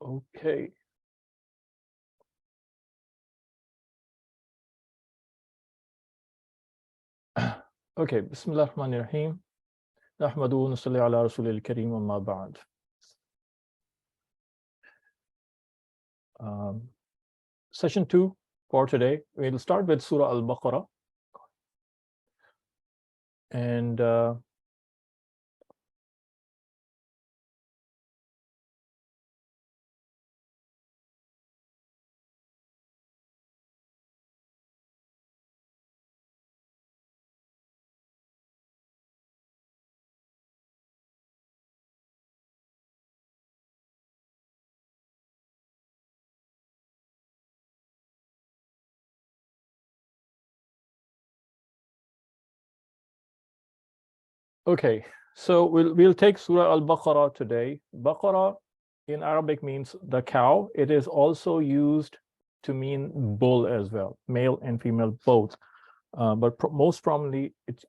Okay. Okay, Bismillahirrahmanirrahim. Nahmaduhu wa nusalli ala rasulil kareem amma ba'd. Session 2 for today. We'll start with Surah Al-Baqarah. And okay, so we'll take Surah Al-Baqarah today. Baqarah in Arabic means the cow. It is also used to mean bull as well, male and female both. But most prominently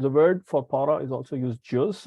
the word for para is also used juz.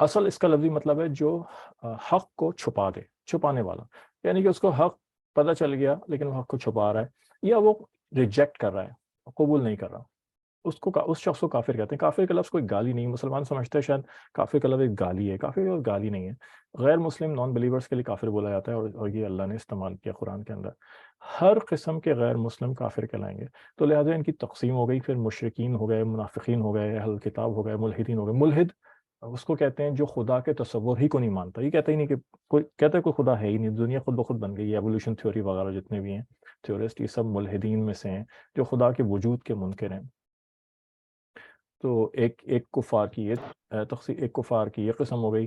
اصل اس کا لفظی مطلب ہے جو حق کو چھپا دے، چھپانے والا، یعنی کہ اس کو حق پتہ چل گیا لیکن وہ حق کو چھپا رہا ہے یا وہ ریجیکٹ کر رہا ہے، قبول نہیں کر رہا، اس شخص کو کافر کہتے ہیں۔ کافر کا لفظ کوئی گالی نہیں، مسلمان سمجھتے ہیں شاید کافر کا لفظ ایک گالی ہے، کافر کا لفظ گالی نہیں ہے، غیر مسلم نان بلیورز کے لیے کافر بولا جاتا ہے، اور یہ اللہ نے استعمال کیا قرآن کے اندر۔ ہر قسم کے غیر مسلم کافر کہلائیں گے، تو لہٰذا ان کی تقسیم ہو گئی، پھر مشرکین ہو گئے، منافقین ہو گئے، اہل کتاب ہو گئے، ملحدین ہو گئے۔ ملحد اس کو کہتے ہیں جو خدا کے تصور ہی کو نہیں مانتا، یہ کہتا ہی نہیں کہ کوئی، کہتا ہے کوئی خدا ہے ہی نہیں، دنیا خود بخود بن گئی ہے، ایوولوشن تھیوری وغیرہ جتنے بھی ہیں تھیورسٹ، یہ سب ملحدین میں سے ہیں جو خدا کے وجود کے منکر ہیں۔ تو ایک کفار کی یہ تقسیم، ایک کفار کی یہ قسم ہو گئی۔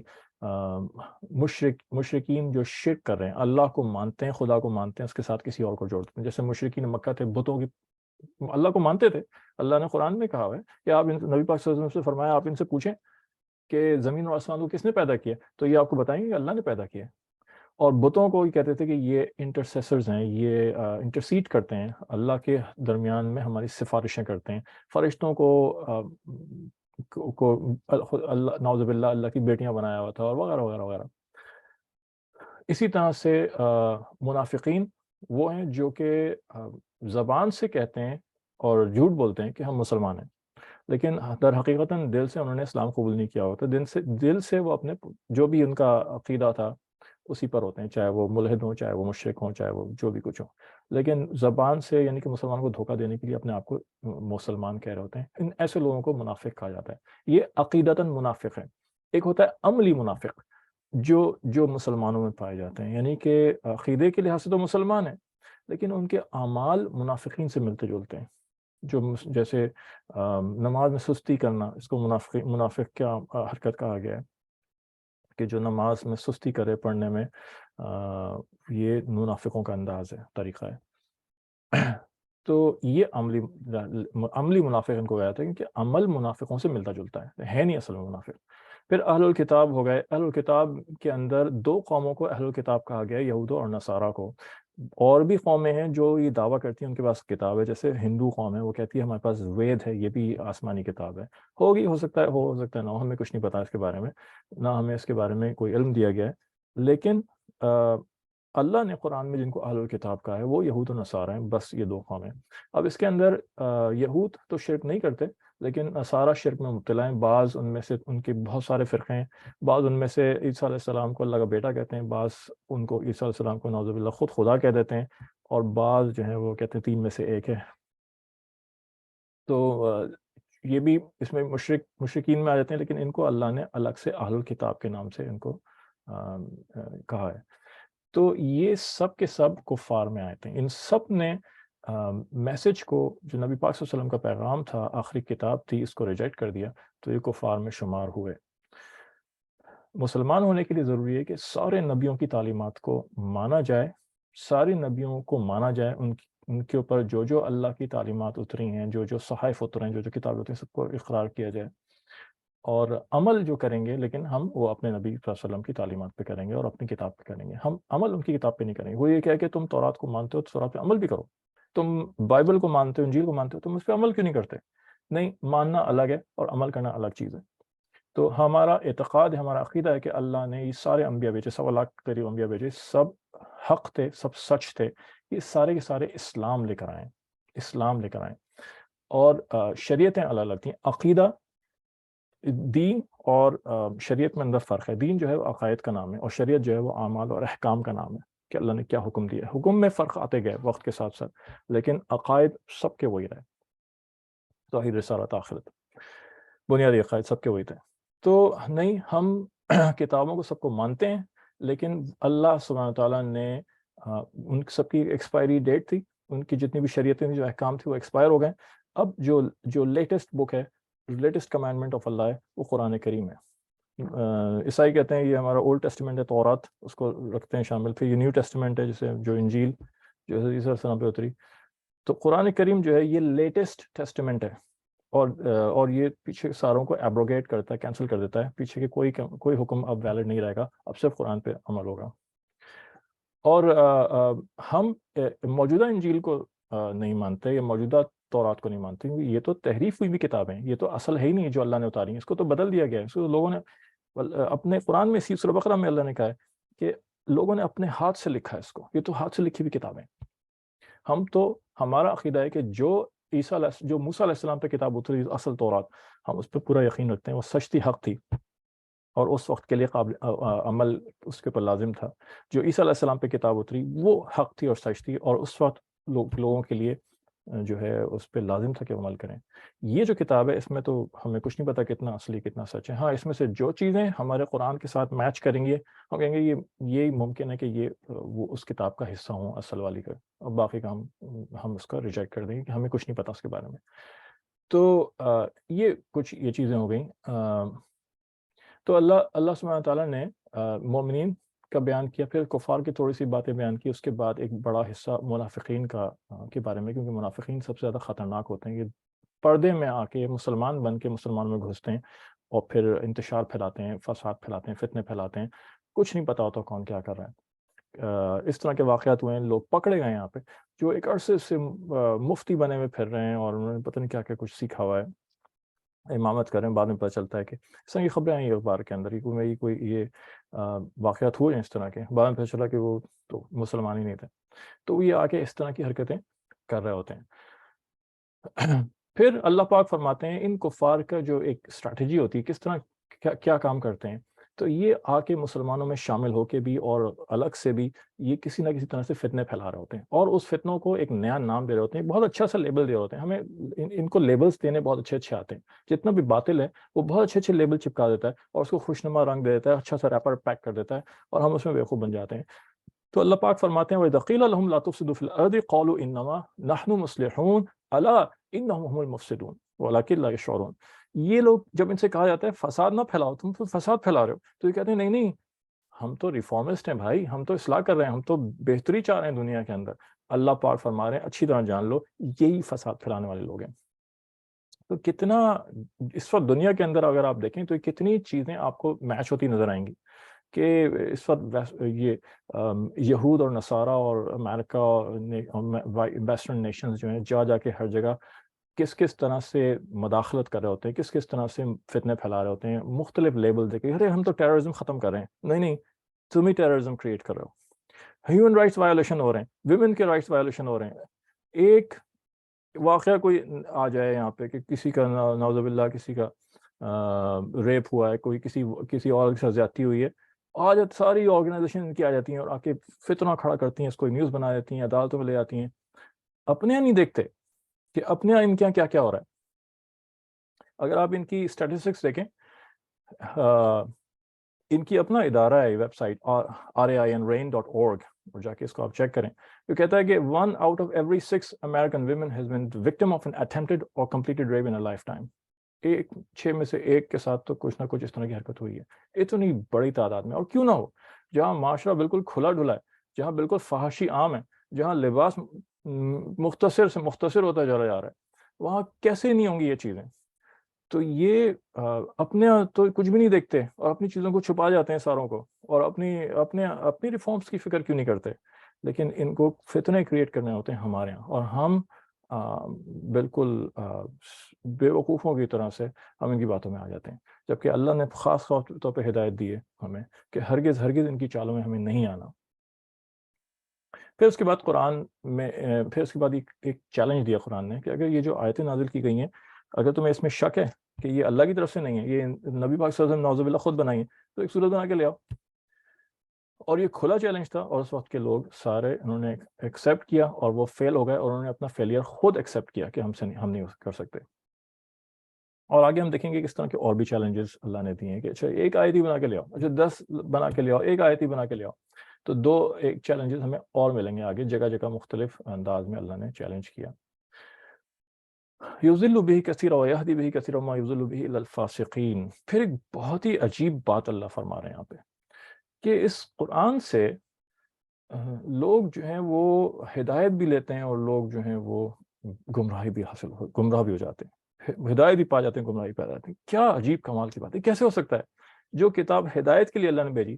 مشرکین جو شرک کر رہے ہیں، اللہ کو مانتے ہیں، خدا کو مانتے ہیں، اس کے ساتھ کسی اور کو جوڑتے ہیں، جیسے مشرکین مکہ تھے، بتوں کی، اللہ کو مانتے تھے، اللہ نے قرآن میں کہا ہے کہ آپ نبی پاک صلی اللہ علیہ وسلم سے فرمایا آپ ان سے پوچھیں کہ زمین اور آسمان کو کس نے پیدا کیا، تو یہ آپ کو بتائیں گے کہ اللہ نے پیدا کیا۔ اور بتوں کو یہ کہتے تھے کہ یہ انٹرسیسرز ہیں، یہ انٹرسیڈ کرتے ہیں اللہ کے درمیان میں، ہماری سفارشیں کرتے ہیں۔ فرشتوں کو اللہ نعوذ باللہ اللہ کی بیٹیاں بنایا ہوا تھا، اور وغیرہ وغیرہ وغیرہ۔ اسی طرح سے منافقین وہ ہیں جو کہ زبان سے کہتے ہیں اور جھوٹ بولتے ہیں کہ ہم مسلمان ہیں، لیکن در حقیقتاً دل سے انہوں نے اسلام قبول نہیں کیا ہوتا، دل سے وہ اپنے جو بھی ان کا عقیدہ تھا اسی پر ہوتے ہیں، چاہے وہ ملحد ہوں، چاہے وہ مشرک ہوں، چاہے وہ جو بھی کچھ ہوں، لیکن زبان سے یعنی کہ مسلمان کو دھوکہ دینے کے لیے اپنے آپ کو مسلمان کہہ رہے ہوتے ہیں۔ ان ایسے لوگوں کو منافق کہا جاتا ہے، یہ عقیدتاً منافق ہے۔ ایک ہوتا ہے عملی منافق، جو مسلمانوں میں پائے جاتے ہیں، یعنی کہ عقیدے کے لحاظ سے تو مسلمان ہیں لیکن ان کے اعمال منافقین سے ملتے جلتے ہیں، جیسے نماز میں سستی کرنا، اس کو منافق کیا حرکت کہا گیا ہے کہ جو نماز میں سستی کرے پڑھنے میں، یہ منافقوں کا انداز ہے، طریقہ ہے۔ تو یہ عملی منافق ان کو کہا جاتا ہے کیونکہ عمل منافقوں سے ملتا جلتا ہے نہیں اصل میں منافق۔ پھر اہل الکتاب ہو گئے، اہل الکتاب کے اندر دو قوموں کو اہل الکتاب کہا گیا، یہود اور نصارہ کو۔ اور بھی قومیں ہیں جو یہ دعویٰ کرتی ہیں ان کے پاس کتاب ہے، جیسے ہندو قوم ہے، وہ کہتی ہے ہمارے پاس وید ہے، یہ بھی آسمانی کتاب ہے، ہوگی، ہو سکتا ہے نہ، ہمیں کچھ نہیں پتا اس کے بارے میں، نہ ہمیں اس کے بارے میں کوئی علم دیا گیا ہے، لیکن اللہ نے قرآن میں جن کو اہل الکتاب کہا ہے وہ یہود و نصارہ ہیں، بس یہ دو قومیں۔ اب اس کے اندر یہود تو شرک نہیں کرتے لیکن نصارہ شرک میں مبتلا ہیں، بعض ان میں سے ان کے بہت سارے فرقے ہیں، بعض ان میں سے عیسیٰ علیہ السلام کو اللہ کا بیٹا کہتے ہیں، بعض ان کو عیسیٰ علیہ السلام کو نعوذ باللہ خود خدا کہہ دیتے ہیں، اور بعض جو ہیں وہ کہتے ہیں تین میں سے ایک ہے۔ تو یہ بھی اس میں مشرکین میں آ جاتے ہیں، لیکن ان کو اللہ نے الگ سے اہل الکتاب کے نام سے ان کو کہا ہے۔ تو یہ سب کے سب کفار میں آئے تھے، ان سب نے میسج کو جو نبی پاک صلی اللہ علیہ وسلم کا پیغام تھا، آخری کتاب تھی، اس کو ریجیکٹ کر دیا، تو یہ کفار میں شمار ہوئے۔ مسلمان ہونے کے لیے ضروری ہے کہ سارے نبیوں کی تعلیمات کو مانا جائے، سارے نبیوں کو مانا جائے، ان کے اوپر جو اللہ کی تعلیمات اتری ہیں، جو صحائف اترے ہیں، جو کتاب اتری ہیں، سب کو اقرار کیا جائے، اور عمل جو کریں گے لیکن ہم وہ اپنے نبی صلی اللہ علیہ وسلم کی تعلیمات پہ کریں گے اور اپنی کتاب پہ کریں گے، ہم عمل ان کی کتاب پہ نہیں کریں گے۔ وہ یہ کہہ کہ تم تورات کو مانتے ہو تو تورات پہ عمل بھی کرو، تم بائبل کو مانتے ہو، انجیل کو مانتے ہو، تم اس پہ عمل کیوں نہیں کرتے؟ نہیں، ماننا الگ ہے اور عمل کرنا الگ چیز ہے۔ تو ہمارا اعتقاد ہے، ہمارا عقیدہ ہے کہ اللہ نے یہ سارے انبیاء بھیجے، 1.25 لاکھ قریب انبیاء بھیجے، سب حق تھے، سب سچ تھے، یہ سارے کے سارے اسلام لے کر آئیں، اسلام لے کر آئیں، اور شریعتیں الگ الگ تھیں۔ عقیدہ، دین اور شریعت میں اندر فرق ہے، دین جو ہے وہ عقائد کا نام ہے، اور شریعت جو ہے وہ اعمال اور احکام کا نام ہے کہ اللہ نے کیا حکم دیا ہے۔ حکم میں فرق آتے گئے وقت کے ساتھ ساتھ، لیکن عقائد سب کے وہی رہے، توحید، رسالت، آخرت، بنیادی عقائد سب کے وہی تھے۔ تو نہیں، ہم کتابوں کو سب کو مانتے ہیں، لیکن اللہ سبحانہ تعالیٰ نے ان سب کی ایکسپائری ڈیٹ تھی، ان کی جتنی بھی شریعتیں تھیں، جو احکام تھے، وہ ایکسپائر ہو گئے۔ اب جو لیٹسٹ بک ہے، لیٹسٹ کمانڈمنٹ آف اللہ ہے، وہ قرآن کریم ہے۔ عیسائی کہتے ہیں یہ ہمارا اولڈ ٹیسٹمنٹ ہے، تورات، اس کو رکھتے ہیں شامل، پھر یہ نیو ٹیسٹمنٹ ہے جسے جو انجیل جو عیسیٰ علیہ السلام پہ اتری، تو قرآن کریم جو ہے یہ لیٹسٹ ٹیسٹمنٹ ہے، اور یہ پیچھے ساروں کو ایبروگیٹ کرتا ہے، کینسل کر دیتا ہے، پیچھے کے کوئی حکم اب ویلڈ نہیں رہے گا، اب صرف قرآن پہ عمل ہوگا۔ اور ہم موجودہ انجیل کو نہیں مانتے، یا موجودہ تورات کو نہیں مانتے، یہ تو تحریف ہوئی بھی کتابیں، یہ تو اصل ہے ہی نہیں جو اللہ نے اتاری ہے، اس کو تو بدل دیا گیا ہے، اس کو لوگوں نے اپنے قرآن میں سورہ بقرہ میں اللہ نے کہا ہے کہ لوگوں نے اپنے ہاتھ سے لکھا ہے اس کو، یہ تو ہاتھ سے لکھی ہوئی کتابیں. ہمارا عقیدہ ہے کہ جو موسیٰ علیہ السلام پہ کتاب اتری اصل تورات، ہم اس پہ پورا یقین رکھتے ہیں، وہ سچ تھی، حق تھی، اور اس وقت کے لیے قابل عمل اس کے اوپر لازم تھا. جو عیسیٰ علیہ السلام پہ کتاب اتری وہ حق تھی اور سچ تھی، اور اس وقت لوگوں کے لیے جو ہے اس پہ لازم تھا کہ عمل کریں. یہ جو کتاب ہے اس میں تو ہمیں کچھ نہیں پتا کتنا اصلی کتنا سچ ہے. ہاں، اس میں سے جو چیزیں ہمارے قرآن کے ساتھ میچ کریں گے ہم کہیں گے یہ ممکن ہے کہ یہ وہ اس کتاب کا حصہ ہوں اصل والی کا، اور باقی کا ہم اس کا ریجیکٹ کر دیں گے کہ ہمیں کچھ نہیں پتا اس کے بارے میں. تو یہ چیزیں ہو گئیں. تو اللہ سبحانہ تعالیٰ نے مومنین کا بیان کیا، پھر کفار کی تھوڑی سی باتیں بیان کی، اس کے بعد ایک بڑا حصہ منافقین کے بارے میں، کیونکہ منافقین سب سے زیادہ خطرناک ہوتے ہیں. یہ پردے میں آ کے مسلمان بن کے مسلمانوں میں گھستے ہیں اور پھر انتشار پھیلاتے ہیں، فساد پھیلاتے ہیں، فتنے پھیلاتے ہیں، کچھ نہیں پتا ہوتا کون کیا کر رہا ہے. اس طرح کے واقعات ہوئے ہیں. لوگ پکڑے گئے یہاں پہ جو ایک عرصے سے مفتی بنے ہوئے پھر رہے ہیں اور انہوں نے پتہ نہیں کیا کیا کچھ سیکھا ہوا ہے، امامت کر رہے ہیں. بعد میں پتہ چلتا ہے کہ اس طرح کی خبریں آئیں اخبار کے اندر کوئی یہ واقعات ہوئے ہیں اس طرح کے. بعد میں پتہ چلا کہ وہ تو مسلمان ہی نہیں تھے. تو یہ آ کے اس طرح کی حرکتیں کر رہے ہوتے ہیں. پھر اللہ پاک فرماتے ہیں ان کفار کا جو ایک اسٹریٹجی ہوتی ہے، کس طرح کیا کام کرتے ہیں. تو یہ آ کے مسلمانوں میں شامل ہو کے بھی اور الگ سے بھی یہ کسی نہ کسی طرح سے فتنے پھیلا رہے ہوتے ہیں، اور اس فتنوں کو ایک نیا نام دے رہے ہوتے ہیں، بہت اچھا سا لیبل دے رہے ہوتے ہیں. ہمیں ان کو لیبلز دینے بہت اچھے آتے ہیں. جتنا بھی باطل ہے وہ بہت اچھے لیبل چپکا دیتا ہے اور اس کو خوشنما رنگ دے دیتا ہے، اچھا سا ریپر پیک کر دیتا ہے، اور ہم اس میں بیوقوف بن جاتے ہیں. تو اللہ پاک فرماتے ہیں وَإِذَا قِيلَ لَهُمْ لَا تُفْسِدُوا فِي الْأَرْضِ قَالُوا إِنَّمَا نَحْنُ مُصْلِحُونَ أَلَا إِنَّهُمْ هُمُ الْمُفْسِدُونَ وَلَكِنْ لَا يَشْعُرُونَ. یہ لوگ جب ان سے کہا جاتا ہے فساد نہ پھیلاؤ، تم تو فساد پھیلا رہے ہو، تو یہ کہتے ہیں نہیں ہم تو ریفارمسٹ ہیں بھائی، ہم تو اصلاح کر رہے ہیں، ہم تو بہتری چاہ رہے ہیں دنیا کے اندر. اللہ پاک فرما رہے ہیں اچھی طرح جان لو یہی فساد پھیلانے والے لوگ ہیں. تو کتنا اس وقت دنیا کے اندر اگر آپ دیکھیں تو کتنی چیزیں آپ کو میچ ہوتی نظر آئیں گی کہ اس وقت یہ یہود اور نصارہ اور امریکہ ویسٹرن نیشنز جو ہیں جا کے ہر جگہ کس طرح سے مداخلت کر رہے ہوتے ہیں، کس طرح سے فتنے پھیلا رہے ہوتے ہیں، مختلف لیبل دے کے ارے ہم تو ٹیررزم ختم کر رہے ہیں. نہیں تم ہی ٹیررزم کریٹ کر رہے ہو. ہیومن رائٹس وائلیشن ہو رہے ہیں، ویمن کے رائٹس وائلیشن ہو رہے ہیں. ایک واقعہ کوئی آ جائے یہاں پہ کہ کسی کا نعوذ باللہ کسی کا ریپ ہوا ہے، کوئی کسی اور کے ساتھ زیادتی ہوئی ہے، آج ساری آرگنائزیشن ان کی آ جاتی ہیں اور آ کے فتنہ کھڑا کرتی ہیں، اس کو نیوز بنا دیتی ہیں، عدالتوں میں لے جاتی ہیں. اپنے نہیں دیکھتے کہ اپنے ان کے کیا ہو رہا ہے. اگر آپ ان کی اسٹیٹسٹکس دیکھیں، ان کی اپنا ادارہ ہے ویب سائٹ rain.org، اور جا کے اس کو آپ چیک کریں. جو کہتا ہے کہ 1 out of every 6 American women has been the victim of an attempted or completed rape in a lifetime. 6 میں سے 1 کے ساتھ تو کچھ نہ کچھ اس طرح کی حرکت ہوئی ہے. اتنی بڑی تعداد میں، اور کیوں نہ ہو، جہاں معاشرہ بالکل کھلا ڈھلا ہے، جہاں بالکل فحاشی عام ہے، جہاں لباس مختصر سے مختصر ہوتا جا رہا ہے، وہاں کیسے نہیں ہوں گی یہ چیزیں. تو یہ اپنے تو کچھ بھی نہیں دیکھتے اور اپنی چیزوں کو چھپا جاتے ہیں ساروں کو، اور اپنی ریفارمز کی فکر کیوں نہیں کرتے. لیکن ان کو فتنے کریٹ کرنے ہوتے ہیں ہمارے یہاں، اور ہم بالکل بے وقوفوں کی طرح سے ہم ان کی باتوں میں آ جاتے ہیں، جبکہ اللہ نے خاص طور پہ ہدایت دی ہے ہمیں کہ ہرگز ان کی چالوں میں ہمیں نہیں آنا. پھر اس کے بعد قرآن میں اس کے بعد ایک چیلنج دیا قرآن نے کہ اگر یہ جو آیتیں نازل کی گئی ہیں، اگر تمہیں اس میں شک ہے کہ یہ اللہ کی طرف سے نہیں ہے، یہ نبی پاک صلی اللہ علیہ وسلم نعوذ باللہ خود بنائی ہیں، تو ایک صورت بنا کے لے آؤ. اور یہ کھلا چیلنج تھا، اور اس وقت کے لوگ سارے انہوں نے ایکسیپٹ کیا، اور وہ فیل ہو گئے، اور انہوں نے اپنا فیلئر خود ایکسیپٹ کیا کہ ہم نہیں کر سکتے. اور آگے ہم دیکھیں گے کس طرح کے اور بھی چیلنجز اللہ نے دیے ہیں کہ اچھا ایک آیت ہی بنا کے لے آؤ، اچھا 10 بنا کے لے آؤ، ایک آیت ہی بنا کے لے آؤ. تو 2 ایک چیلنجز ہمیں اور ملیں گے آگے، جگہ مختلف انداز میں اللہ نے چیلنج کیا. یضل بہ کثیرا ویہدی بہ کثیرا وما یضل بہ الا الفاسقین. پھر ایک بہت ہی عجیب بات اللہ فرما رہے ہیں یہاں پہ کہ اس قرآن سے لوگ جو ہیں وہ ہدایت بھی لیتے ہیں، اور لوگ جو ہیں وہ گمراہ بھی ہو جاتے ہیں، ہدایت بھی پا جاتے ہیں، گمراہی پا جاتے ہیں. کیا عجیب کمال کی بات ہے، کیسے ہو سکتا ہے؟ جو کتاب ہدایت کے لیے اللہ نے بھیجی،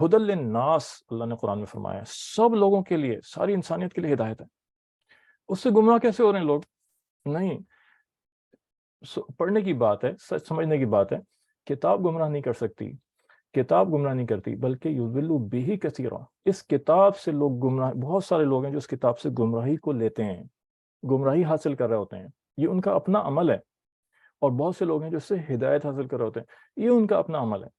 ہدی للناس اللہ نے قرآن میں فرمایا، سب لوگوں کے لیے، ساری انسانیت کے لیے ہدایت ہے، اس سے گمراہ کیسے ہو رہے ہیں لوگ؟ نہیں، پڑھنے کی بات ہے، سچ سمجھنے کی بات ہے کتاب گمراہ نہیں کر سکتی، کتاب گمراہ نہیں کرتی، بلکہ یضل بہ کثیرا، اس کتاب سے لوگ گمراہ، بہت سارے لوگ ہیں جو اس کتاب سے گمراہی کو لیتے ہیں، گمراہی حاصل کر رہے ہوتے ہیں، یہ ان کا اپنا عمل ہے، اور بہت سے لوگ ہیں جو اس سے ہدایت حاصل کر رہے ہوتے ہیں، یہ ان کا اپنا عمل ہے۔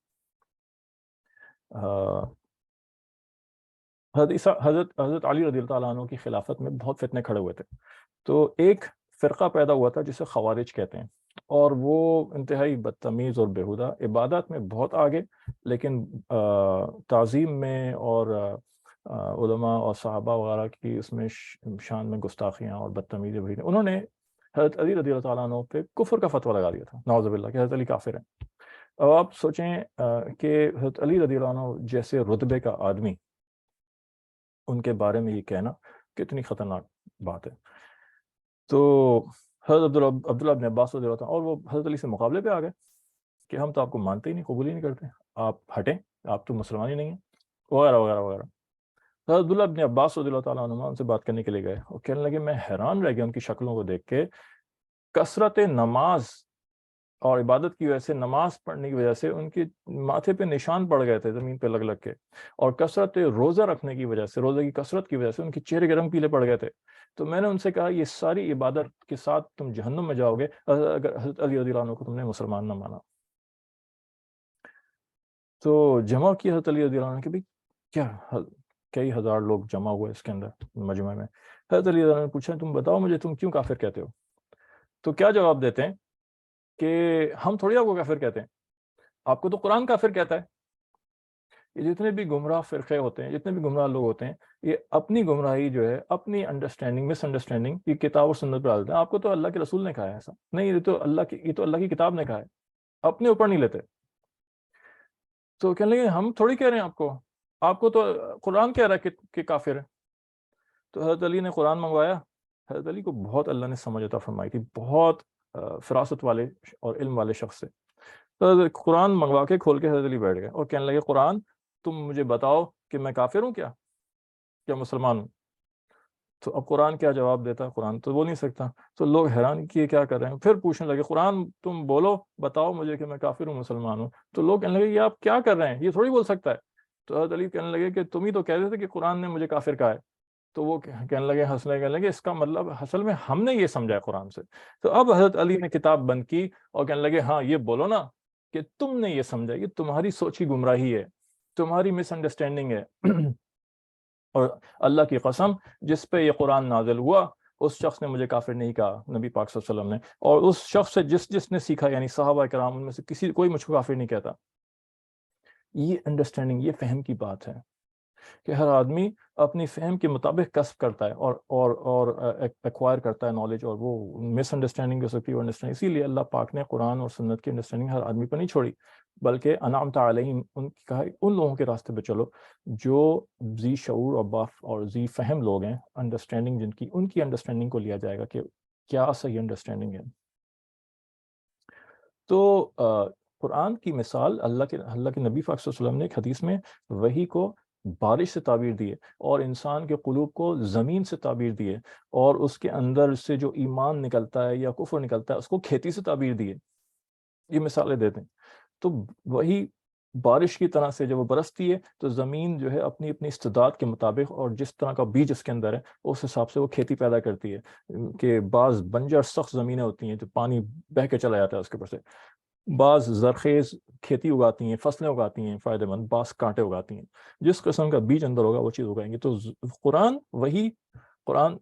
حضرت علی رضی اللہ تعالیٰ عنہ کی خلافت میں بہت فتنے کھڑے ہوئے تھے، تو ایک فرقہ پیدا ہوا تھا جسے خوارج کہتے ہیں، اور وہ انتہائی بدتمیز اور بیہودہ، عبادات میں بہت آگے، لیکن تعظیم میں اور علماء اور صحابہ وغیرہ کی اس میں شان میں گستاخیاں اور بدتمیزی ہوئی، انہوں نے حضرت علی رضی اللہ تعالیٰ عنہ پہ کفر کا فتویٰ لگا دیا تھا، نعوذ باللہ، کہ حضرت علی کافر ہیں۔ اب آپ سوچیں کہ حضرت علی رضی اللہ عنہ جیسے رتبے کا آدمی، ان کے بارے میں یہ کہنا کتنی خطرناک بات ہے۔ تو حضرت عبداللہ بن عباس رضی اللہ عنہ، اور وہ حضرت علی سے مقابلے پہ آ گئے کہ ہم تو آپ کو مانتے ہی نہیں، قبول ہی نہیں کرتے، آپ ہٹیں، آپ تو مسلمان ہی نہیں ہیں، وغیرہ وغیرہ وغیرہ۔ حضرت عبداللہ بن عباس رضی اللہ تعالیٰ عنہ ان سے بات کرنے کے لیے گئے، اور کہنے لگے میں حیران رہ گیا ان کی شکلوں کو دیکھ کے، کثرت نماز اور عبادت کی وجہ سے، نماز پڑھنے کی وجہ سے ان کے ماتھے پہ نشان پڑ گئے تھے زمین پہ لگ لگ کے، اور کثرت روزہ رکھنے کی وجہ سے، روزے کی کثرت کی وجہ سے ان کے چہرے کے رنگ پیلے پڑ گئے تھے۔ تو میں نے ان سے کہا یہ ساری عبادت کے ساتھ تم جہنم میں جاؤ گے اگر حضرت علی رضی اللہ عنہ کو تم نے مسلمان نہ مانا۔ تو جمع کیا حضرت علی رضی اللہ عنہ کہ بھائی کیا، کئی ہزار لوگ جمع ہوئے اس کے اندر مجمع میں۔ حضرت علی رضی اللہ عنہ نے پوچھا تم بتاؤ مجھے تم کیوں کافر کہتے ہو؟ تو کیا جواب دیتے ہیں کہ ہم تھوڑی آپ کو کافر کہتے ہیں، آپ کو تو قرآن کافر کہتا ہے۔ یہ جتنے بھی گمراہ فرقے ہوتے ہیں، جتنے بھی گمراہ لوگ ہوتے ہیں، یہ اپنی گمراہی جو ہے، اپنی انڈرسٹینڈنگ، مس انڈرسٹینڈنگ، یہ کتاب اور سنت پر ڈالتے ہیں۔ آپ کو تو اللہ کے رسول نے کہا ہے ایسا نہیں، یہ تو اللہ کی کتاب نے کہا ہے، اپنے اوپر نہیں لیتے۔ تو کہنے لگے ہم تھوڑی کہہ رہے ہیں آپ کو تو قرآن کہہ رہا ہے کہ کافر ہے۔ تو حضرت علی نے قرآن منگوایا، حضرت علی کو بہت اللہ نے سمجھ عطا فرمائی تھی، بہت فراست والے اور علم والے شخص سے۔ تو قرآن منگوا کے کھول کے حضرت علی بیٹھ گئے اور کہنے لگے قرآن تم مجھے بتاؤ کہ میں کافر ہوں کیا مسلمان ہوں؟ تو اب قرآن کیا جواب دیتا؟ قرآن تو بول نہیں سکتا۔ تو لوگ حیران کیے کیا کر رہے ہیں، پھر پوچھنے لگے قرآن تم بولو، بتاؤ مجھے کہ میں کافر ہوں مسلمان ہوں۔ تو لوگ کہنے لگے یہ آپ کیا کر رہے ہیں، یہ تھوڑی بول سکتا ہے۔ تو حضرت علی کہنے لگے کہ تم ہی تو کہہ رہے تھے کہ قرآن نے مجھے کافر کہا ہے۔ تو وہ کہنے لگے، ہنسنے، کہنے لگے اس کا مطلب اصل میں ہم نے یہ سمجھا ہے قرآن سے۔ تو اب حضرت علی نے کتاب بند کی اور کہنے لگے ہاں یہ بولو نا کہ تم نے یہ سمجھا، یہ تمہاری سوچی گمراہی ہے، تمہاری مس انڈرسٹینڈنگ ہے۔ اور اللہ کی قسم جس پہ یہ قرآن نازل ہوا اس شخص نے مجھے کافر نہیں کہا، نبی پاک صلی اللہ علیہ وسلم نے، اور اس شخص سے جس نے سیکھا یعنی صحابہ کرام ان میں سے کوئی مجھ کو کافر نہیں کہتا۔ یہ انڈرسٹینڈنگ، یہ فہم کی بات ہے کہ ہر آدمی اپنی فہم کے مطابق کسب کرتا ہے اور ایکوائر کرتا ہے نالج، اور وہ مس انڈرسٹینڈنگ ہو سکتی ہے انڈرسٹینڈنگ۔ اسی لیے اللہ پاک نے قرآن اور سنت کی انڈرسٹینڈنگ ہر آدمی پر نہیں چھوڑی، بلکہ انعمت علیہم، ان کی کہا ان لوگوں کے راستے پہ چلو جو ذی شعور اور ذی فہم لوگ ہیں، انڈرسٹینڈنگ جن کی، ان کی انڈرسٹینڈنگ کو لیا جائے گا کہ کیا صحیح انڈرسٹینڈنگ ہے۔ تو قرآن کی مثال اللہ کے نبی پاک صلی اللہ علیہ وسلم نے ایک حدیث میں وحی کو بارش سے تعبیر دی ہے، اور انسان کے قلوب کو زمین سے تعبیر دی ہے، اور اس کے اندر سے جو ایمان نکلتا ہے یا کفر نکلتا ہے اس کو کھیتی سے تعبیر دی ہے۔ یہ مثالیں دیتے ہیں۔ تو وہی بارش کی طرح سے جب وہ برستی ہے تو زمین جو ہے اپنی استعداد کے مطابق اور جس طرح کا بیج اس کے اندر ہے اس حساب سے وہ کھیتی پیدا کرتی ہے، کہ بعض بنجر سخت زمینیں ہوتی ہیں تو پانی بہہ کے چلا جاتا ہے اس کے اوپر سے، بعض زرخیز کھیتی اگاتی ہیں، فصلیں اگاتی ہیں فائدہ مند، بعض کانٹے اگاتی ہیں، جس قسم کا بیج اندر ہوگا وہ چیز اگائیں گے۔ تو قرآن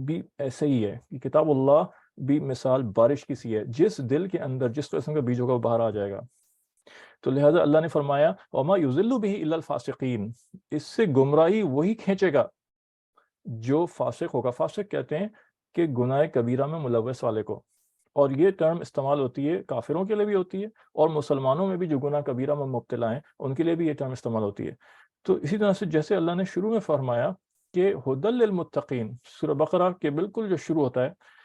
بھی ایسے ہی ہے کہ کتاب اللہ بھی مثال بارش کی سی ہے، جس دل کے اندر جس قسم کا بیج ہوگا وہ باہر آ جائے گا۔ تو لہٰذا اللہ نے فرمایا وما یضل بہ الا الفاسقین، اس سے گمراہی وہی کھینچے گا جو فاسق ہوگا۔ فاسق کہتے ہیں کہ گناہ کبیرہ میں ملوث والے کو، اور یہ ٹرم استعمال ہوتی ہے کافروں کے لیے بھی ہوتی ہے، اور مسلمانوں میں بھی جو گناہ کبیرہ میں مبتلا ہیں ان کے لیے بھی یہ ٹرم استعمال ہوتی ہے۔ تو اسی طرح سے جیسے اللہ نے شروع میں فرمایا کہ ھدی للمتقین، سورہ بقرہ کے بالکل جو شروع ہوتا ہے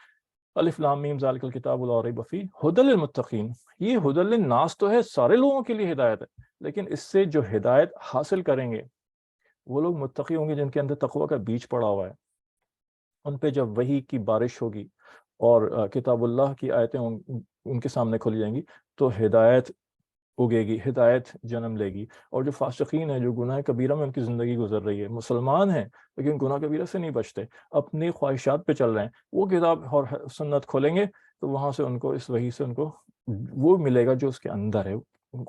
الف لام میم ذالک الکتاب لا ریب فیہ ھدی للمتقین، یہ ھدی للناس تو ہے، سارے لوگوں کے لیے ہدایت ہے، لیکن اس سے جو ہدایت حاصل کریں گے وہ لوگ متقی ہوں گے جن کے اندر تقوی کا بیج پڑا ہوا ہے۔ ان پہ جب وحی کی بارش ہوگی اور کتاب اللہ کی آیتیں ان کے سامنے کھولی جائیں گی تو ہدایت اگے گی، ہدایت جنم لے گی، اور جو فاسقین ہیں، جو گناہ کبیرہ میں ان کی زندگی گزر رہی ہے، مسلمان ہیں لیکن گناہ کبیرہ سے نہیں بچتے، اپنی خواہشات پہ چل رہے ہیں، وہ کتاب اور سنت کھولیں گے تو وہاں سے ان کو، اس وحی سے ان کو وہ ملے گا جو اس کے اندر ہے۔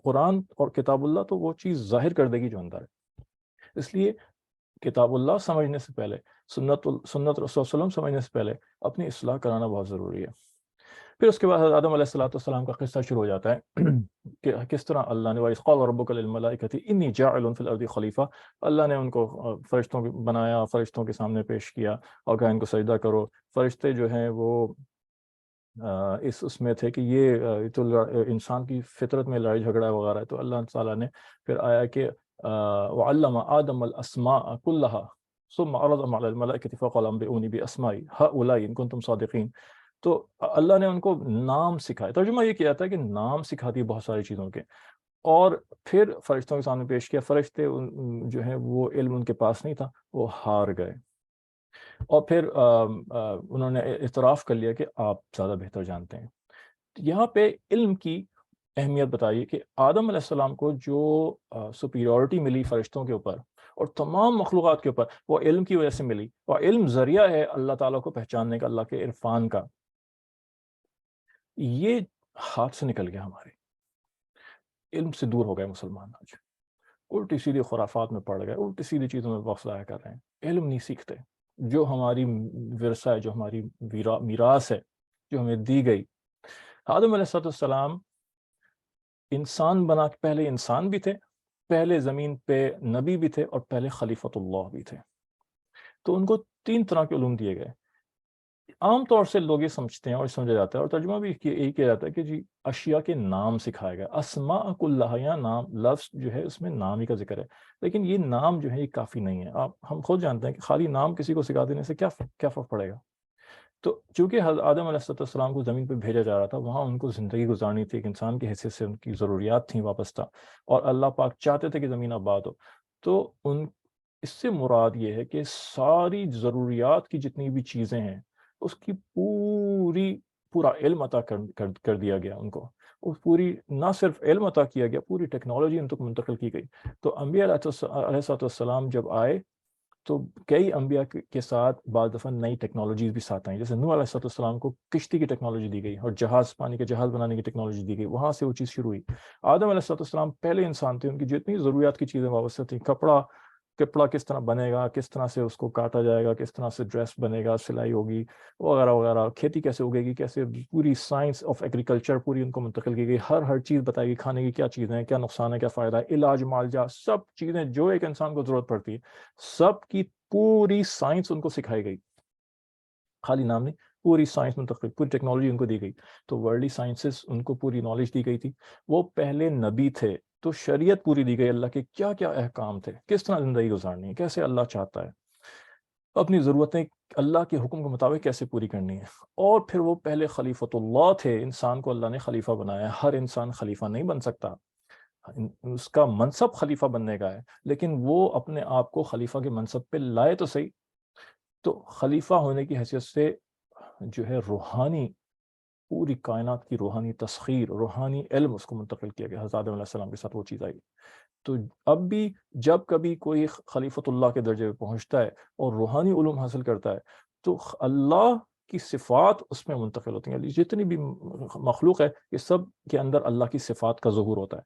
قرآن اور کتاب اللہ تو وہ چیز ظاہر کر دے گی جو اندر ہے۔ اس لیے کتاب اللہ سمجھنے سے پہلے، سنت رسول صلی اللہ علیہ وسلم سمجھنے سے پہلے اپنی اصلاح کرانا بہت ضروری ہے۔ پھر اس کے بعد حضرت آدم علیہ السلام کا قصہ شروع ہو جاتا ہے کہ کس طرح اللہ نے وَإِذْ قَالَ رَبُّكَ لِلْمَلَائِكَةِ إِنِّي جَاعِلٌ فِي الْأَرْضِ خلیفہ، اللہ نے ان کو فرشتوں کو بنایا، فرشتوں کے سامنے پیش کیا اور کہا ان کو سجدہ کرو۔ فرشتے جو ہیں وہ اس میں تھے کہ یہ تو انسان کی فطرت میں لڑائی جھگڑا وغیرہ ہے، تو اللہ تعالیٰ نے پھر آیا کہ وَعَلَّمَ آدَمَ الْأَسْمَاءَ كُلَّهَا ثُمَّ عَرَضَهُمْ عَلَى الْمَلَائِكَةِ فَقَالَ أَنبِئُونِي بِأَسْمَاءِ هَؤُلَاءِ إِن كُنتُمْ صَادِقِينَ۔ تو اللہ نے ان کو نام سکھائے، ترجمہ یہ کیا تھا کہ نام سکھا دی بہت ساری چیزوں کے، اور پھر فرشتوں کے سامنے پیش کیا۔ فرشتے جو ہیں وہ علم ان کے پاس نہیں تھا، وہ ہار گئے، اور پھر انہوں نے اعتراف کر لیا کہ آپ زیادہ بہتر جانتے ہیں۔ یہاں پہ علم کی اہمیت بتائیے کہ آدم علیہ السلام کو جو سپیریورٹی ملی فرشتوں کے اوپر اور تمام مخلوقات کے اوپر، وہ علم کی وجہ سے ملی، اور علم ذریعہ ہے اللہ تعالیٰ کو پہچاننے کا، اللہ کے عرفان کا۔ یہ ہاتھ سے نکل گیا، ہمارے علم سے دور ہو گئے مسلمان آج، الٹی سیدھی خرافات میں پڑ گئے، الٹی سیدھی چیزوں میں وقت ضائع کر رہے ہیں، علم نہیں سیکھتے۔ جو ہماری ورثہ ہے، جو ہماری میراث ہے، جو ہمیں دی گئی۔ آدم علیہ السلام انسان بنا کے پہلے انسان بھی تھے، پہلے زمین پہ نبی بھی تھے، اور پہلے خلیفۃ اللہ بھی تھے۔ تو ان کو 3 طرح کے علوم دیے گئے۔ عام طور سے لوگ یہ سمجھتے ہیں اور سمجھا جاتا ہے، اور ترجمہ بھی یہی کیا جاتا ہے کہ جی اشیاء کے نام سکھائے گئے، اسماء کلھا، یا نام لفظ جو ہے اس میں نام ہی کا ذکر ہے، لیکن یہ نام جو ہے یہ کافی نہیں ہے۔ ہم خود جانتے ہیں کہ خالی نام کسی کو سکھا دینے سے کیا فرق پڑے گا۔ تو چونکہ حضرت آدم علیہ السلام کو زمین پہ بھیجا جا رہا تھا، وہاں ان کو زندگی گزارنی تھی، ایک انسان کی حیثیت سے ان کی ضروریات تھیں وابستہ، اور اللہ پاک چاہتے تھے کہ زمین آباد ہو۔ تو اس سے مراد یہ ہے کہ ساری ضروریات کی جتنی بھی چیزیں ہیں، اس کی پورا علم عطا کر دیا گیا ان کو، اس پوری، نہ صرف علم عطا کیا گیا، پوری ٹیکنالوجی ان تک منتقل کی گئی۔ تو انبیاء علیہ السلام جب آئے تو کئی انبیاء کے ساتھ بعض دفعہ نئی ٹیکنالوجیز بھی ساتھ آئیں، جیسے نوح علیہ السلام کو کشتی کی ٹیکنالوجی دی گئی، اور پانی کے جہاز بنانے کی ٹیکنالوجی دی گئی، وہاں سے وہ چیز شروع ہوئی۔ آدم علیہ السلام پہلے انسان تھے، ان کی جتنی ضروریات کی چیزیں وابستہ تھیں، کپڑا کس طرح بنے گا، کس طرح سے اس کو کاٹا جائے گا، کس طرح سے ڈریس بنے گا، سلائی ہوگی وغیرہ وغیرہ، کھیتی کیسے اگے گی، کیسے، پوری سائنس آف ایگریکلچر پوری ان کو منتقل کی گئی، ہر چیز بتائی گئی، کھانے کی کیا چیزیں ہیں، کیا نقصان ہے، کیا فائدہ ہے، علاج معالجہ، سب چیزیں جو ایک انسان کو ضرورت پڑتی ہے، سب کی پوری سائنس ان کو سکھائی گئی، خالی نام نہیں، پوری سائنس منتقل، پوری ٹیکنالوجی ان کو دی گئی۔ تو ورلڈلی سائنسز ان کو پوری نالج دی گئی تھی، وہ پہلے نبی تھے، تو شریعت پوری دی گئی، اللہ کے کیا کیا احکام تھے، کس طرح زندگی گزارنی ہے، کیسے اللہ چاہتا ہے، اپنی ضرورتیں اللہ کے حکم کے مطابق کیسے پوری کرنی ہے۔ اور پھر وہ پہلے خلیفۃ اللہ تھے، انسان کو اللہ نے خلیفہ بنایا، ہر انسان خلیفہ نہیں بن سکتا، اس کا منصب خلیفہ بننے کا ہے، لیکن وہ اپنے آپ کو خلیفہ کے منصب پہ لائے تو صحیح۔ تو خلیفہ ہونے کی حیثیت سے جو ہے روحانی، پوری کائنات کی روحانی تسخیر، روحانی علم اس کو منتقل کیا گیا، حضرت آدم علیہ السلام کے ساتھ وہ چیز آئی۔ تو اب بھی جب کبھی کوئی خلیفۃ اللہ کے درجے پہ پہنچتا ہے اور روحانی علوم حاصل کرتا ہے، تو اللہ کی صفات اس میں منتقل ہوتی ہیں۔ جتنی بھی مخلوق ہے، یہ سب کے اندر اللہ کی صفات کا ظہور ہوتا ہے۔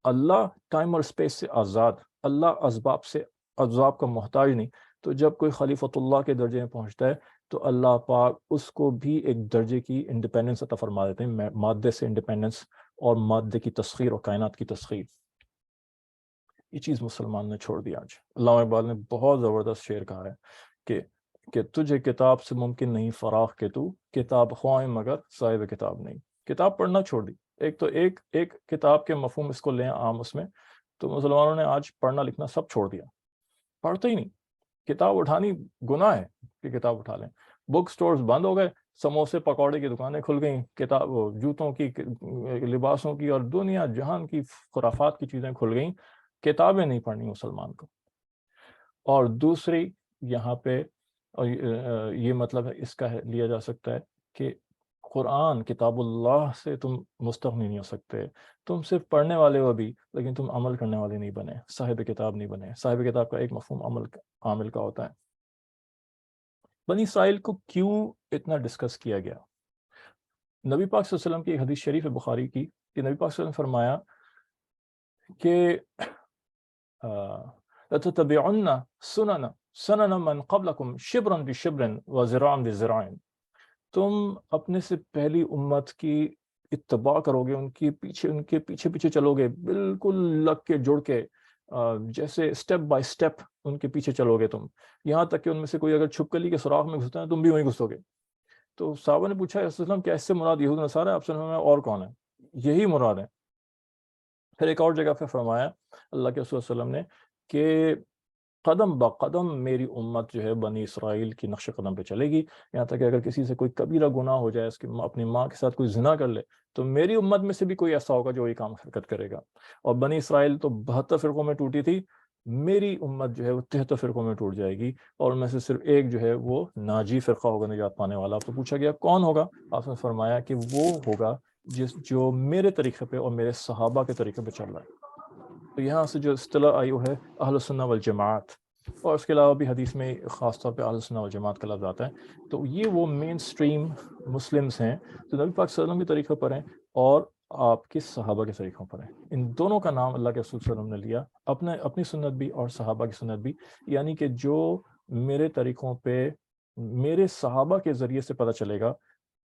اللہ ٹائم اور اسپیس سے آزاد، اللہ اسباب کا محتاج نہیں۔ تو جب کوئی خلیفۃ اللہ کے درجے میں پہنچتا ہے تو اللہ پاک اس کو بھی ایک درجے کی انڈیپینڈنس عطا فرما دیتے ہیں، مادے سے انڈیپینڈنس، اور مادے کی تسخیر اور کائنات کی تسخیر۔ یہ چیز مسلمان نے چھوڑ دی آج۔ علامہ اقبال نے بہت زبردست شعر کہا ہے کہ تجھے کتاب سے ممکن نہیں فراغ کہ تو کتاب خواہ مگر صاحب کتاب نہیں۔ کتاب پڑھنا چھوڑ دی۔ ایک کتاب کے مفہوم اس کو لیں عام، اس میں تو مسلمانوں نے آج پڑھنا لکھنا سب چھوڑ دیا، پڑھتے ہی نہیں۔ کتاب اٹھانی گناہ ہے کہ کتاب اٹھا لیں، بک سٹورز بند ہو گئے، سموسے پکوڑے کی دکانیں کھل گئیں، کتاب، جوتوں کی، لباسوں کی، اور دنیا جہان کی خرافات کی چیزیں کھل گئیں، کتابیں نہیں پڑھنی مسلمان کو۔ اور دوسری یہاں پہ یہ مطلب ہے، اس کا لیا جا سکتا ہے کہ قرآن کتاب اللہ سے تم مستغنی نہیں ہو سکتے. تم صرف پڑھنے والے ہو ابھی، لیکن تم عمل کرنے والے نہیں بنے، صاحب کتاب نہیں بنے. صاحب کتاب کا ایک مفہوم عامل کا ہوتا ہے. بنی اسرائیل کو کیوں اتنا ڈسکس کیا گیا؟ نبی پاک صلی اللہ علیہ وسلم کی ایک حدیث شریف ہے بخاری کی کہ نبی پاک صلی اللہ علیہ وسلم نے فرمایا کہ لَتَتَّبِعُنَّ سُنَنَ مَنْ قَبْلَكُمْ شِبْرًا بِشِبْرٍ وَذِرَاعًا بِذِرَاعٍ. تم اپنے سے پہلی امت کی اتباع کرو گے، ان کے پیچھے چلو گے، بالکل لگ کے جڑ کے، جیسے سٹیپ بائی سٹیپ ان کے پیچھے چلو گے تم، یہاں تک کہ ان میں سے کوئی اگر چھپکلی کے سوراخ میں گھستا ہے تم بھی وہیں گھسو گے. تو صحابہ نے پوچھا رسول اللہ کیا اس سے مراد یہود نصارہ ہے؟ آپ سے فرمایا اور کون ہے؟ یہی مراد ہے. پھر ایک اور جگہ پہ فرمایا اللہ کے رسول صلی اللہ علیہ وسلم نے کہ قدم بقدم میری امت جو ہے بنی اسرائیل کی نقش قدم پہ چلے گی، یہاں تک کہ اگر کسی سے کوئی کبیرہ گناہ ہو جائے، اس کی اپنی ماں کے ساتھ کوئی زنا کر لے، تو میری امت میں سے بھی کوئی ایسا ہوگا جو یہ کام حرکت کرے گا. اور بنی اسرائیل تو 72 فرقوں میں ٹوٹی تھی، میری امت جو ہے وہ 73 فرقوں میں ٹوٹ جائے گی، اور ان میں سے صرف ایک جو ہے وہ ناجی فرقہ ہوگا، نجات پانے والا. تو پوچھا گیا کون ہوگا؟ آپ نے فرمایا کہ وہ ہوگا جو میرے طریقے پہ اور میرے صحابہ کے طریقے پہ چل رہا ہے. تو یہاں سے جو اصطلاح آئی وہ ہے اہل السنہ والجماعت، اور اس کے علاوہ بھی حدیث میں خاص طور پہ اہل السنہ والجماعت کا لفظ آتا ہے. تو یہ وہ مین سٹریم مسلمز ہیں جو نبی پاک صلی اللہ علیہ وسلم کے طریقے پر ہیں اور آپ کے صحابہ کے طریقوں پر ہیں. ان دونوں کا نام اللہ کے رسول صلی اللہ علیہ وسلم نے لیا، اپنی سنت بھی اور صحابہ کی سنت بھی، یعنی کہ جو میرے طریقوں پہ میرے صحابہ کے ذریعے سے پتہ چلے گا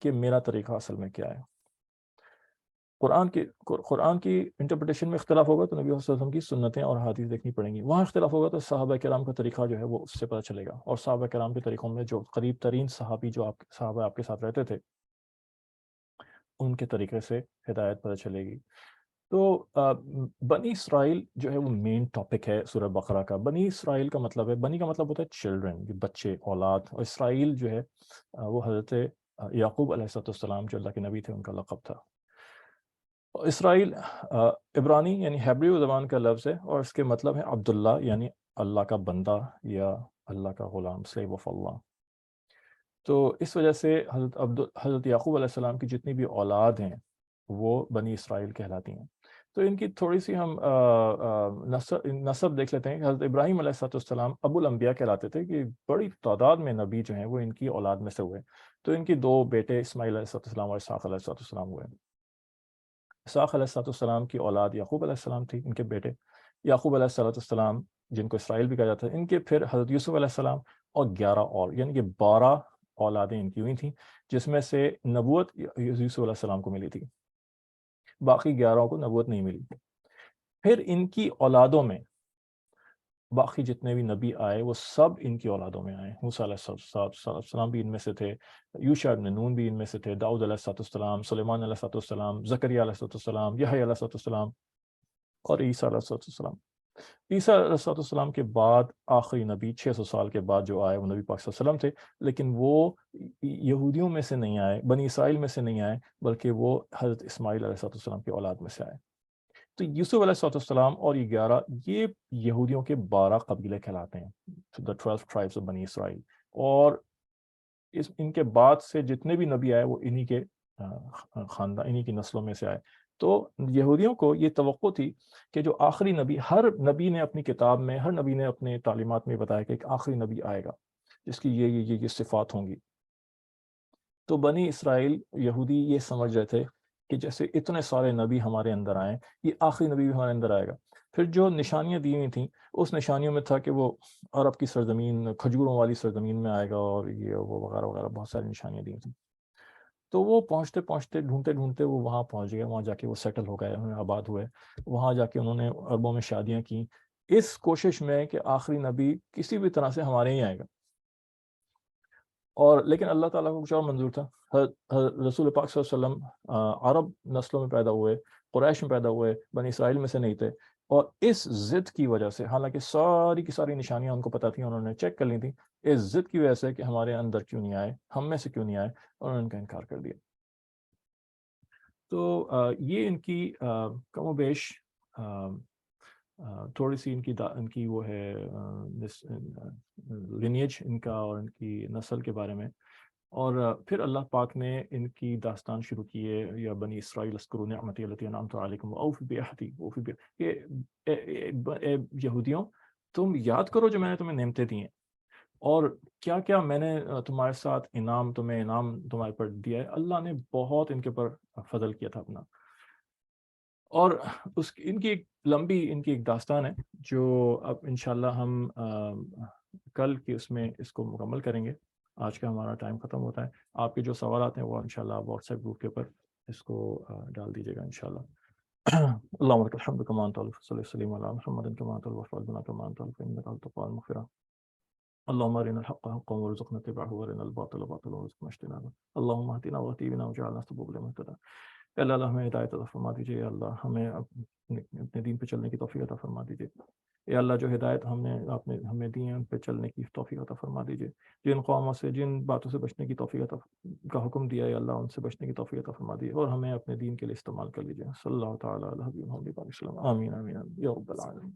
کہ میرا طریقہ اصل میں کیا ہے. قرآن کی انٹرپریٹیشن میں اختلاف ہوگا تو نبی صلی اللہ علیہ وسلم کی سنتیں اور حدیث دیکھنی پڑیں گی. وہاں اختلاف ہوگا تو صحابہ کرام کا طریقہ جو ہے وہ اس سے پتہ چلے گا، اور صحابہ کرام کے طریقوں میں جو قریب ترین صحابی جو صحابہ آپ کے ساتھ رہتے تھے ان کے طریقے سے ہدایت پتہ چلے گی. تو بنی اسرائیل جو ہے وہ مین ٹاپک ہے سورہ بقرہ کا. بنی اسرائیل کا مطلب ہے، بنی کا مطلب ہوتا ہے چلڈرن، بچے، اولاد، اور اسرائیل جو ہے وہ حضرت یعقوب علیہ السلام جو اللہ کے نبی تھے ان کا لقب تھا. اسرائیل عبرانی یعنی ہیبریو زبان کا لفظ ہے، اور اس کے مطلب ہے عبداللہ، یعنی اللہ کا بندہ یا اللہ کا غلام، سلیو آف اللہ. تو اس وجہ سے حضرت یعقوب علیہ السلام کی جتنی بھی اولاد ہیں وہ بنی اسرائیل کہلاتی ہیں. تو ان کی تھوڑی سی ہم نسب دیکھ لیتے ہیں کہ حضرت ابراہیم علیہ السلام ابو الانبیاء کہلاتے تھے، کہ بڑی تعداد میں نبی جو ہیں وہ ان کی اولاد میں سے ہوئے. تو ان کی 2 بیٹے اسماعیل علیہ السلام اور اسحاق علیہ السلام ہوئے. اسحاق علیہ السلام کی اولاد یعقوب علیہ السلام تھی، ان کے بیٹے یعقوب علیہ السلام جن کو اسرائیل بھی کہا جاتا ہے، ان کے پھر حضرت یوسف علیہ السلام اور 11 اور، یعنی کہ 12 اولادیں ان کی ہوئی تھیں، جس میں سے نبوت یوسف علیہ السلام کو ملی تھی، باقی 11 کو نبوت نہیں ملی. پھر ان کی اولادوں میں باقی جتنے بھی نبی آئے وہ سب ان کی اولادوں میں آئے. موسیٰ علیہ السلام بھی ان میں سے تھے، یوشع بن نون بھی ان میں سے تھے، داؤد علیہ السلام، سلیمان علیہ السلام، زکریا علیہ السلام، یحییٰ علیہ السلام، اور عیسیٰ علیہ السلام. عیسیٰ علیہ السلام کے بعد آخری نبی 600 سال کے بعد جو آئے وہ نبی پاک صلی اللہ علیہ وسلم تھے، لیکن وہ یہودیوں میں سے نہیں آئے، بنی اسرائیل میں سے نہیں آئے، بلکہ وہ حضرت اسماعیل علیہ السلام کی اولاد میں سے آئے. تو یوسف علیہ السلام اور یہ 11 یہ یہودیوں کے 12 قبیلے کہلاتے ہیں، the 12 tribes of بنی اسرائیل. اور ان کے بعد سے جتنے بھی نبی آئے وہ انہی کے خاندان، انہی کی نسلوں میں سے آئے. تو یہودیوں کو یہ توقع تھی کہ جو آخری نبی، ہر نبی نے اپنی کتاب میں، ہر نبی نے اپنے تعلیمات میں بتایا کہ ایک آخری نبی آئے گا جس کی یہ صفات ہوں گی. تو بنی اسرائیل یہودی یہ سمجھ رہے تھے کہ جیسے اتنے سارے نبی ہمارے اندر آئے، یہ آخری نبی بھی ہمارے اندر آئے گا. پھر جو نشانیاں دی ہوئی تھیں اس نشانیوں میں تھا کہ وہ عرب کی سرزمین، کھجوروں والی سرزمین میں آئے گا، اور یہ وہ وغیرہ وغیرہ بہت ساری نشانیاں دی تھیں. تو وہ پہنچتے پہنچتے ڈھونڈتے ڈھونڈتے وہ وہاں پہنچ گئے، وہاں جا کے وہ سیٹل ہو گئے، انہیں آباد ہوئے، وہاں جا کے انہوں نے عربوں میں شادیاں کی، اس کوشش میں کہ آخری نبی کسی بھی طرح سے ہمارے ہی آئے گا. اور لیکن اللہ تعالیٰ کو کچھ اور منظور تھا. رسول پاک صلی اللہ علیہ وسلم عرب نسلوں میں پیدا ہوئے، قریش میں پیدا ہوئے، بنی اسرائیل میں سے نہیں تھے. اور اس ضد کی وجہ سے، حالانکہ ساری کی ساری نشانیاں ان کو پتہ تھیں، انہوں نے چیک کر لی تھیں، اس ضد کی وجہ سے کہ ہمارے اندر کیوں نہیں آئے، ہم میں سے کیوں نہیں آئے، انہوں نے ان کا انکار کر دیا. تو یہ ان کی کم و بیش تھوڑی سی ان کی وہ ہے لینیج ان کا اور ان کی نسل کے بارے میں. اور پھر اللہ پاک نے ان کی داستان شروع کی ہے، یا بنی اسرائیل اذکروا نعمتی التی انعمت علیکم واوفوا بعہدی اوفوا اے یہودیوں، تم یاد کرو جو میں نے تمہیں نعمتیں دی ہیں، اور کیا کیا میں نے تمہارے ساتھ انعام تمہارے پر دیا ہے۔ اللہ نے بہت ان کے پر فضل کیا تھا اپنا، اور ان کی ایک لمبی ان کی ایک داستان ہے جو اب انشاءاللہ ہم کل کی اس میں اس کو مکمل کریں گے۔ آج کا ہمارا ٹائم ختم ہوتا ہے۔ آپ کے جو سوالات ہیں وہ انشاءاللہ آپ واٹس ایپ گروپ کے اوپر اس کو ڈال دیجیے گا انشاءاللہ۔ اللهم لك الحمد كما انت صلی وسلم على محمد كما انت الوفاء بنا كما انت فانك انت التقوى المغفرة. اللهم ارنا الحق حقا وارزقنا اتباعه وارنا الباطل باطلا وارزقنا اجتنابه. اللهم اهدنا واهدي بنا واجعلنا سببا لمن اهتدى. اے اللہ ہمیں ہدایت عطا فرما دیجیے، یا اللہ ہمیں اپنے دین پہ چلنے کی توفیق عطا فرما دیجیے۔ اے اللہ جو ہدایت آپ نے ہمیں دی ہیں ان پہ چلنے کی توفیق عطا فرما دیجیے۔ جن قوموں سے جن باتوں سے بچنے کی توفیق عطا کا حکم دیا ہے اللہ ان سے بچنے کی توفیق عطا فرما دیجیے، اور ہمیں اپنے دین کے لیے استعمال کر لیجیے۔ صلی اللہ تعالیٰ علیہ وسلم، آمین آمین یا رب العالمین۔